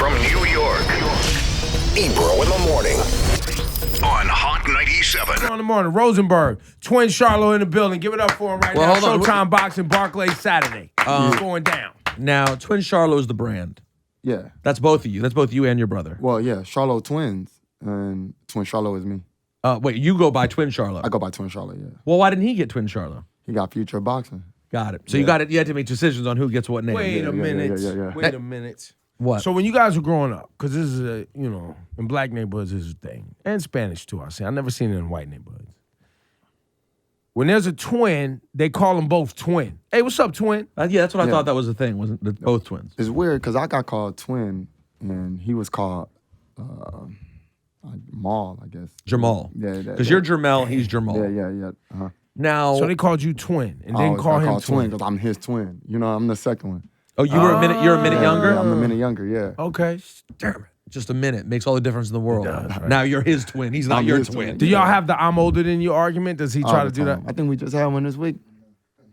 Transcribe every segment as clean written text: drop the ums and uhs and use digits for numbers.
from New York. Ebro in the morning on Hot 97. On the morning, Rosenberg, Twin Charlo in the building. Give it up for him right now. Hold on. Showtime Boxing, Barclays Saturday. It's going down. Now, Twin Charlo is the brand. Yeah. That's both of you. That's both you and your brother. Well, yeah, Charlo twins, and Twin Charlo is me. Wait, you go by Twin Charlo. I go by Twin Charlo, yeah. Well, why didn't he get Twin Charlo? He got future boxing. Got it. So you had to make decisions on who gets what name. Wait a minute. yeah. Wait a minute. What? So when you guys were growing up, because this is in black neighborhoods this is a thing, and Spanish too. I never seen it in white neighborhoods. When there's a twin, they call them both twin. Hey, what's up, twin? Yeah, that's what I thought that was the thing. Wasn't it? Both twins? It's weird because I got called twin, and he was called Maul, I guess. Jermell. Yeah. Because you're Jermell, he's Jermell. Yeah. Uh-huh. Now, So they called you twin, and I then always call got him called twin. because I'm his twin. You know, I'm the second one. oh, you're a minute younger. Yeah, I'm a minute younger, yeah. Okay. Damn it. Just a minute makes all the difference in the world. does, right. Now you're his twin. He's not I'm your his twin. twin. Do y'all have the I'm older than you argument? Does he try All to the do that? time. I think we just had one this week.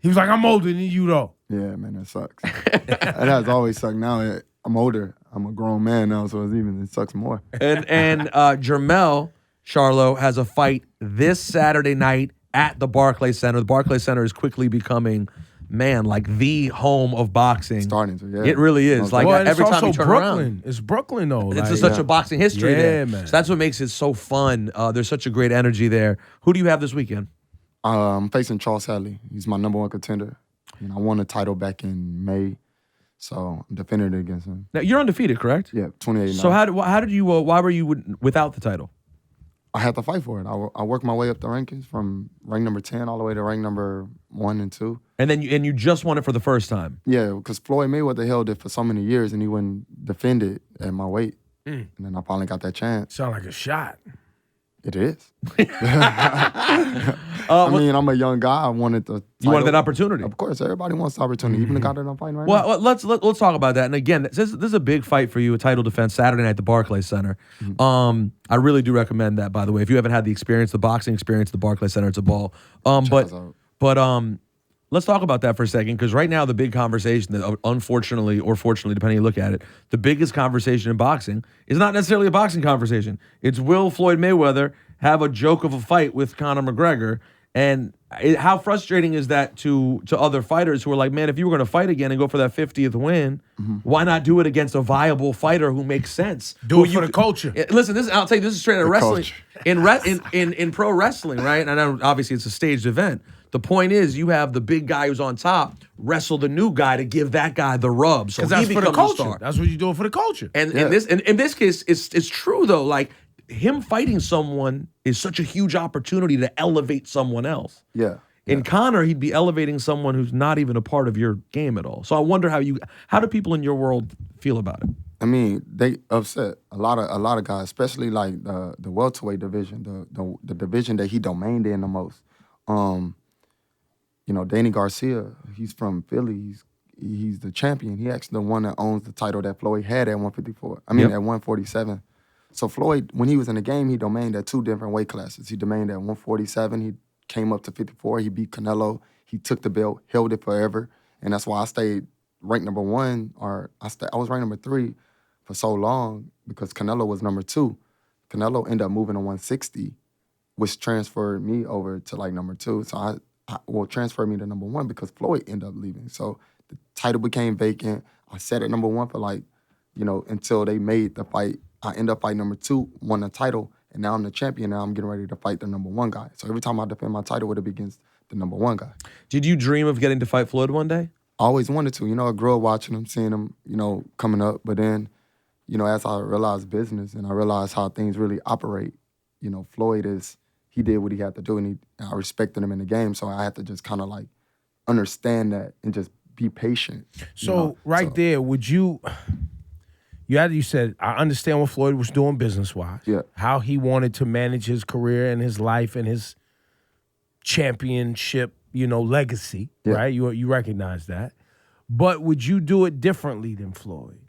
He was like, I'm older than you, though. Yeah, man, that sucks. That has always sucked. Now I'm older. I'm a grown man now, so it sucks more. And Jermell Charlo has a fight this Saturday night at the Barclays Center. The Barclays Center is quickly becoming, like the home of boxing. Starting to, yeah. It really is. Like Well, and every it's time also you turn Brooklyn. around. It's Brooklyn, though. It's like, such a boxing history there. man. So that's what makes it so fun. There's such a great energy there. Who do you have this weekend? I'm facing Charles Hadley. He's my number one contender. I won the title back in May, so I'm defending it against him. Now you're undefeated, correct? Yeah, 28. So how did you? Why were you without the title? I had to fight for it. I worked my way up the rankings from rank number 10 all the way to rank number 1 and 2. And then you just won it for the first time. Yeah, because Floyd Mayweather held it for so many years, and he wouldn't defend it at my weight. And then I finally got that chance. Sound like a shot. It is. I mean, I'm a young guy. I wanted the title. You wanted that opportunity. Of course, everybody wants the opportunity. Even the guy that I'm fighting right now. Well, let's talk about that. And again, this is a big fight for you, a title defense Saturday night at the Barclays Center. I really do recommend that, by the way. If you haven't had the boxing experience at the Barclays Center, it's a ball. But let's talk about that for a second, because right now the big conversation, that unfortunately or fortunately, depending how you look at it, the biggest conversation in boxing is not necessarily a boxing conversation. It's will Floyd Mayweather have a joke of a fight with Conor McGregor? And how frustrating is that to other fighters who are like, man, if you were going to fight again and go for that 50th win, why not do it against a viable fighter who makes sense? Do it for the culture. Listen, I'll tell you, this is straight out of wrestling. Culture. In pro wrestling, right? And I know obviously it's a staged event. The point is, you have the big guy who's on top wrestle the new guy to give that guy the rub, so he That's for becomes the a culture. star. That's what you do for the culture. And in this case, it's true though. Like him fighting someone is such a huge opportunity to elevate someone else. Yeah. In Conor, he'd be elevating someone who's not even a part of your game at all. So I wonder how do people in your world feel about it? I mean, they upset a lot of guys, especially like the welterweight division, the division that he domained in the most. Danny Garcia, he's from Philly. He's the champion. He actually the one that owns the title that Floyd had at 154. At 147. So Floyd, when he was in the game, he domained at 2 different weight classes. He domained at 147. He came up to 54. He beat Canelo. He took the belt, held it forever, and that's why I stayed ranked number 1. Or I was ranked number 3 for so long because Canelo was number 2. Canelo ended up moving to 160, which transferred me over to like number 2. So transferred me to number 1 because Floyd ended up leaving. So the title became vacant. I sat at number 1 for until they made the fight. I ended up fighting number 2, won the title, and now I'm the champion. Now I'm getting ready to fight the number 1 guy. So every time I defend my title, it would be against the number 1 guy. Did you dream of getting to fight Floyd one day? I always wanted to. I grew up watching him, seeing him, coming up. But then, as I realized business and I realized how things really operate, Floyd he did what he had to do, and I respected him in the game. So I had to just kind of like understand that and just be patient. So there, would you said, I understand what Floyd was doing business-wise. Yeah. How he wanted to manage his career and his life and his championship, legacy, right? You recognize that. But would you do it differently than Floyd?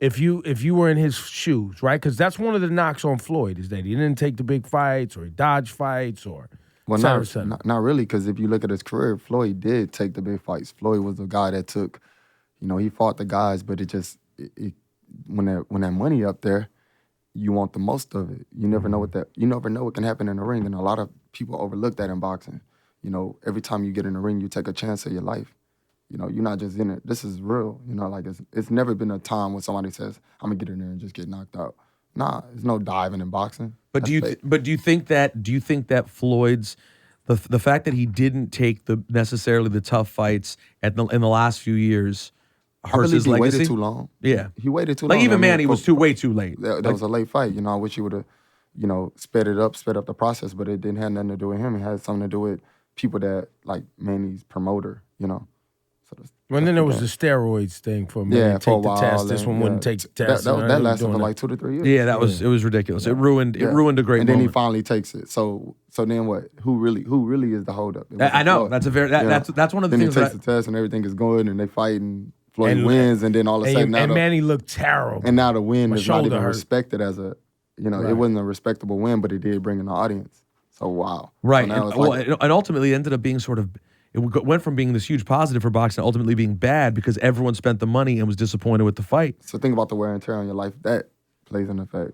If you were in his shoes, right? Because that's one of the knocks on Floyd is that he didn't take the big fights or he dodged fights or not really, because if you look at his career, Floyd did take the big fights. Floyd was the guy that took, he fought the guys, but it when that money up there, you want the most of it. You never know what can happen in the ring, and a lot of people overlook that in boxing. You know, every time you get in the ring, you take a chance of your life. You know, you're not just in it. This is real. You know, like it's never been a time when somebody says, "I'm gonna get in there and just get knocked out." Nah, there's no diving in boxing. But do you think that Floyd's the fact that he didn't take necessarily the tough fights in the last few years hurts his legacy? He waited too long. Yeah, he waited too long. Like even Manny was way too late. That was a late fight. You know, I wish he would have, sped up the process, but it didn't have nothing to do with him. It had something to do with people that like Manny's promoter. You know. Well, then there was the steroids thing for me. Yeah, for a the while. test. This one wouldn't take the test. That lasted for like 2 to 3 years. Yeah, it was ridiculous. It ruined a great. And then moment. he finally takes it. So then what? Who really is the holdup? I know. That's that's one of the things. Then he takes the test and everything is good and they fight and Floyd wins and then all of a sudden and Manny looked terrible. And now the win is not even respected as a it wasn't a respectable win, but it did bring in the audience. So wow. Right. So and ultimately it ended up being sort of. It went from being this huge positive for boxing to ultimately being bad because everyone spent the money and was disappointed with the fight. So think about the wear and tear on your life. That plays an effect,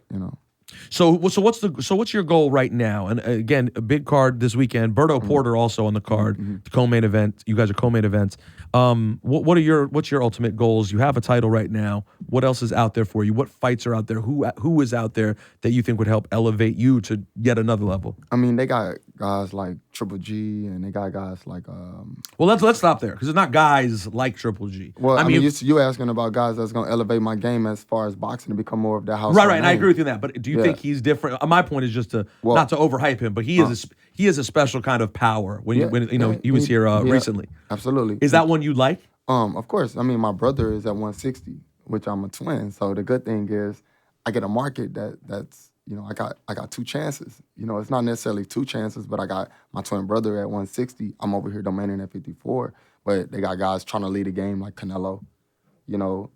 So what's your goal right now? And again, a big card this weekend. Berto Porter also on the card, the co-main event. You guys are co-main events. What's your ultimate goals? You have a title right now. What else is out there for you? What fights are out there? Who is out there that you think would help elevate you to yet another level? I mean, they got guys like Triple G, and they got guys like. Well, let's stop there because it's not guys like Triple G. Well, I mean you asking about guys that's going to elevate my game as far as boxing to become more of that house. Right. And I agree with you on that. But do you think he's different? My point is just not to overhype him, but he is a special kind of power. When he was here recently. Absolutely. Is that one you like? Of course. I mean, my brother is at 160, which I'm a twin. So the good thing is, I get a market that's I got 2 chances. It's not necessarily 2 chances, but I got my twin brother at 160. I'm over here domaining at 54. But they got guys trying to lead the game like Canelo,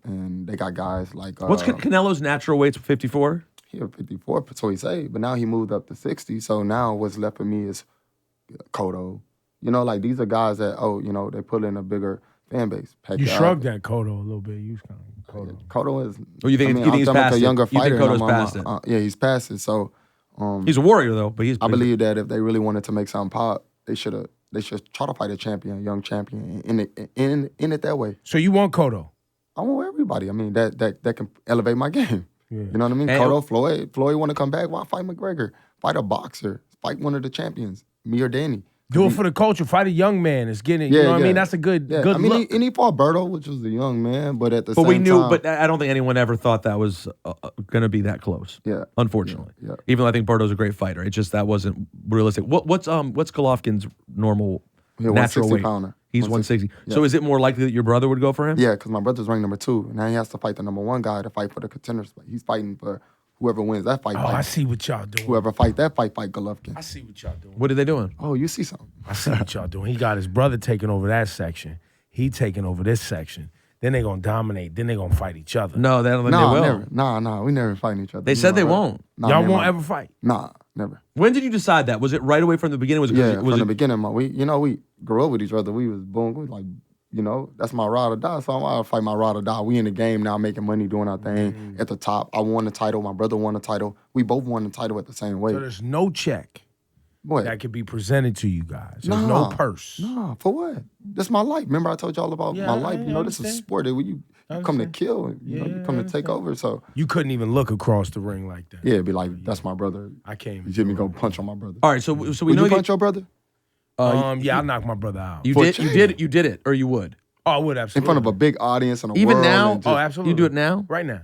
and they got guys like. What's Canelo's natural weight? 54. He at 54, so he say, but now he moved up to 60. So now what's left for me is Cotto. Like these are guys that they put in a bigger fan base. You shrugged at Cotto a little bit. You was kind of Cotto is. Oh, you think he's past a younger fighter? You think Cotto's past it? Yeah, he's past it. So he's a warrior though, but I believe that if they really wanted to make something pop, they should try to fight a young champion, in it that way. So you want Cotto? I want everybody. I mean that can elevate my game. Yeah. You know what I mean? Cotto, Floyd want to come back. Why fight McGregor? Fight a boxer. Fight one of the champions, me or Danny. Do it for the culture. Fight a young man. It's getting, you know what I mean? That's a good look. I mean, he fought Berto, which was the young man, but at the same time. But we knew, but I don't think anyone ever thought that was going to be that close. Yeah. Unfortunately. Yeah. Even though I think Berto's a great fighter. It just, that wasn't realistic. What's Golovkin's normal natural weight? Pounder. He's 160. Yeah. So is it more likely that your brother would go for him? Yeah, because my brother's ranked number 2. Now he has to fight the number 1 guy to fight for the contender spot. He's fighting for whoever wins that fight. I see what y'all doing. Whoever fight that fight Golovkin. I see what y'all doing. What are they doing? Oh, you see something. I see what y'all doing. He got his brother taking over that section. He taking over this section. Then they gonna dominate. Then they gonna fight each other. No, they don't think they will. Never. Nah, we never fighting each other. They said they won't. Y'all won't ever fight. Nah, never. When did you decide that? Was it right away from the beginning? From the beginning. We grew up with each other. We was born. We like, that's my ride or die. So I'm gonna fight my ride or die. We in the game now, making money, doing our thing at the top. I won the title. My brother won the title. We both won the title at the same way. So there's no check that could be presented to you guys. There's no purse. Nah, for what? This is my life. Remember I told y'all about my life? This is a sport that you come to kill. You come to take over. So you couldn't even look across the ring like that. Yeah, it'd be like, that's my brother. I can't. You see me go punch on my brother. All right, so we would know you punch your brother? Yeah, I knocked my brother out. You did it, or you would. Oh, I would absolutely. In front of a big audience and a Even world. now? Oh, absolutely. You do it now? Right now.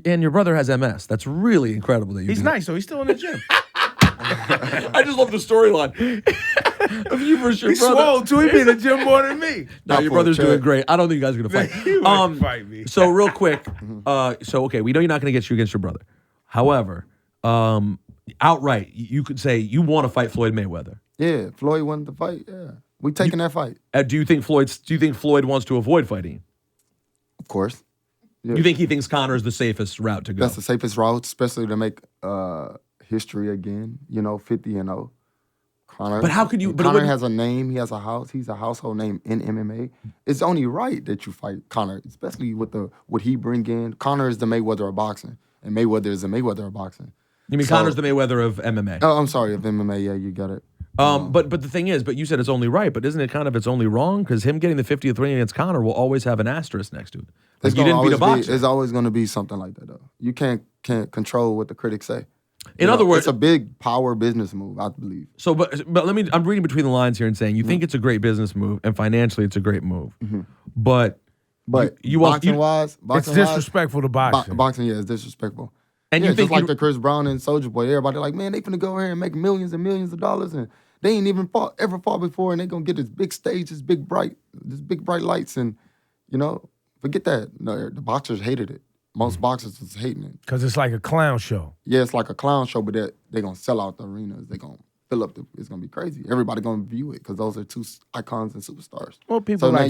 And your brother has MS. That's really incredible that you He's do nice, though. He's still in the gym. I just love the storyline of you versus your He's brother. swole, too. He be in the gym more than me. No, your brother's doing great. I don't think you guys are going to fight. He wouldn't fight me. So real quick, okay, we know you're not going to get you against your brother. However, outright, you could say you want to fight Floyd Mayweather. Yeah, Floyd wanted to fight. Yeah, we taking that fight. Do you think Floyd wants to avoid fighting? Of course. Yeah. You think he thinks Conor is the safest route to go? That's the safest route, especially to make history again. 50-0. Conor, But how could you? But it Conor wouldn't- has a name. He has a house. He's a household name in MMA. It's only right that you fight Conor, especially with what he bring in. Conor is the Mayweather of boxing, and Mayweather is the Mayweather of boxing. You mean Conor's the Mayweather of MMA? Oh, I'm sorry, of MMA. Yeah, you got it. But the thing is, but you said it's only right, but isn't it kind of it's only wrong? Because him getting the 50th ring against Conor will always have an asterisk next to it. Like you didn't beat a boxer. It's always going to be something like that, though. You can't control what the critics say. In other words, it's a big power business move, I believe. So, but I'm reading between the lines here and saying you think it's a great business move, and financially it's a great move, but boxing-wise, it's disrespectful to boxing. Boxing, yeah, it's disrespectful. And yeah, you think just like the Chris Brown and Soulja Boy, everybody like, man, they finna go over here and make millions and millions of dollars, and they ain't even ever fought before, and they gonna get this big stage, this big bright lights, and forget that. No, the boxers hated it. Most boxers was hating it because it's like a clown show. Yeah, it's like a clown show, but they're gonna sell out the arenas. They're gonna fill up. It's gonna be crazy. Everybody gonna view it because those are two icons and superstars. Well, people like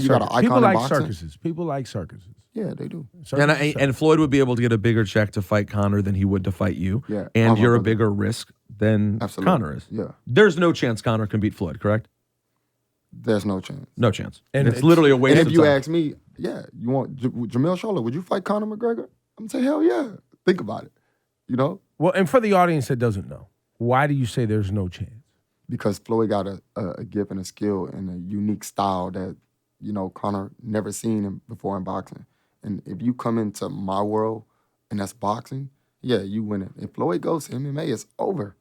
circuses. People like circuses. Yeah, they do. And Floyd would be able to get a bigger check to fight Conor than he would to fight you. Yeah, and you're a bigger risk than Conor is. Yeah, there's no chance Conor can beat Floyd, correct? There's no chance. No chance. And it's literally a waste of time. And if you ask me, yeah, you want Jermell Charlo, would you fight Conor McGregor? I'm gonna say, hell yeah. Think about it. Well, and for the audience that doesn't know, why do you say there's no chance? Because Floyd got a gift and a skill and a unique style that, Conor never seen him before in boxing. And if you come into my world and that's boxing, yeah, you win it. If Floyd goes to MMA, it's over.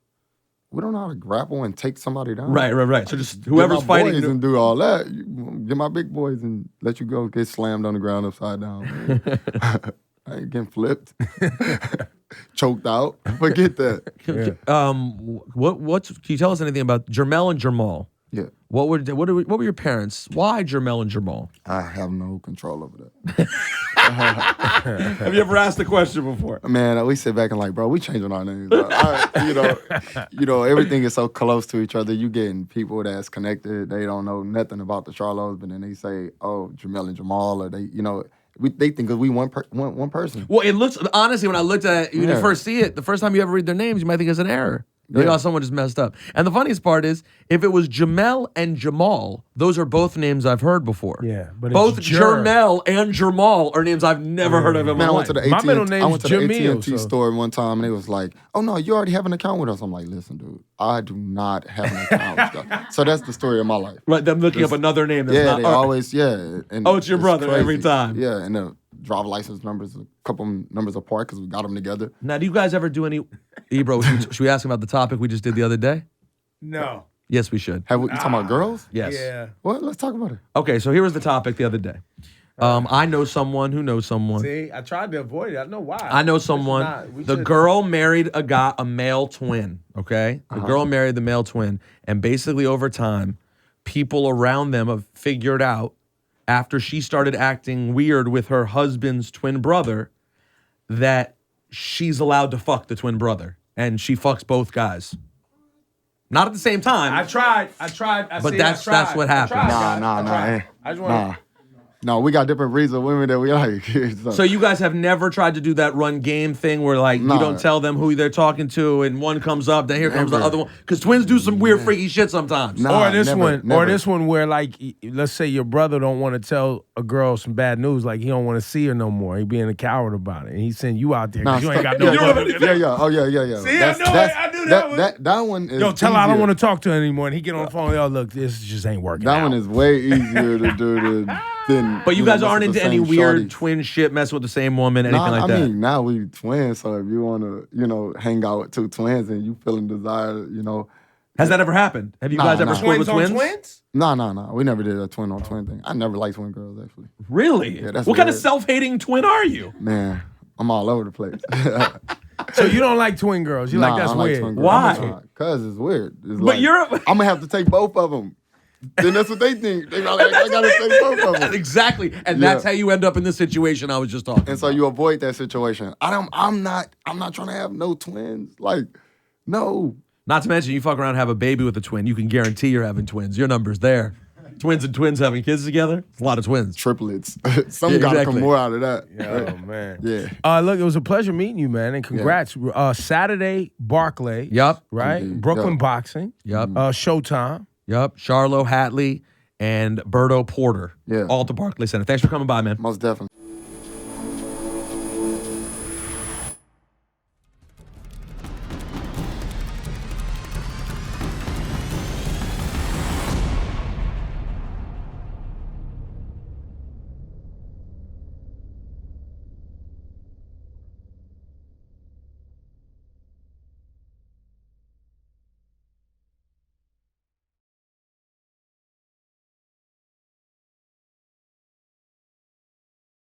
We don't know how to grapple and take somebody down. Right. So just whoever's fighting and do all that. Get my big boys and let you go get slammed on the ground upside down. I ain't getting flipped, choked out. Forget that. Can you tell us anything about Jermell and Jermall? Yeah. What were your parents? Why Jermell and Jermall? I have no control over that. Have you ever asked the question before? Man, we sit back and like, bro, we changing our names. Everything is so close to each other. You getting people that's connected. They don't know nothing about the Charlos, but then they say, oh, Jermell and Jermall, or they think we one person. Well, it looks honestly when I looked at it, when you first see it, the first time you ever read their names, you might think it's an error. Like, oh, someone just messed up. And the funniest part is, if it was Jermell and Jamal, those are both names I've heard before. Yeah, but both Jermell and Jamal are names I've never heard of in my life. I went to the my middle name's Jermell, AT&T store one time, and they was like, "Oh no, you already have an account with us." I'm like, "Listen, dude, I do not have an account with us." So that's the story of my life. Right, them looking up another name. That's not, they always, And it's your brother crazy. every time. Yeah, and the driver license numbers, a couple numbers apart because we got them together. Now, do you guys ever do any? Ebro, should we ask him about the topic we just did the other day? No. Yes, we should. You talking about girls? Yes. Yeah. Well, let's talk about it. Okay, so here was the topic the other day. I know someone who knows someone. See, I tried to avoid it. I know why. I know someone. The girl married a male twin, okay? The girl married the male twin. And basically over time, people around them have figured out, after she started acting weird with her husband's twin brother, that she's allowed to fuck the twin brother. And she fucks both guys. Not at the same time. I tried. But that's what happened. Nah. No, we got different breeds of women that we like. So you guys have never tried to do that run game thing where you don't tell them who they're talking to and one comes up, then here comes the other one? Because twins do some weird freaky shit sometimes. Or this one where let's say your brother don't want to tell a girl some bad news, like he don't want to see her no more. He being a coward about it. And he send you out there because you ain't got no brother. Yeah. Oh, yeah. See, I knew that one. That one is tell her I don't easier. want to talk to her anymore. And he get on the phone, yo, look, this just ain't working That out. one is way easier to do than. But you guys aren't into any weird twin shit, messing with the same woman, anything like that? I mean, now we twins, so if you want to, hang out with two twins and you feeling desire, Has that ever happened? Have you guys ever split with twins? Twins? No. We never did a twin on twin thing. I never liked twin girls, actually. Really? Yeah, that's what kind of weird. self-hating twin are you? Man, I'm all over the place. So you don't like twin girls? You like that's I weird? Twin girls. Why? Because it's weird. It's But I'm going to have to take both of them. Then that's what they think. They like, I got to take both of them. Exactly. And that's how you end up in this situation I was just talking And so you avoid that situation. I'm not trying to have no twins. No. Not to mention, you fuck around and have a baby with a twin. You can guarantee you're having twins. Your number's there. Twins and twins having kids together. It's a lot of twins. Triplets. Something got to come more out of that. Oh, man. Yeah. Look, it was a pleasure meeting you, man, and congrats. Saturday, Barclay. Yep. Right? Indeed. Brooklyn Yep. Boxing. Yep. Showtime. Yep. Charlo, Hatley, and Berto Porter. Yeah. All at the Barclays Center. Thanks for coming by, man. Most definitely.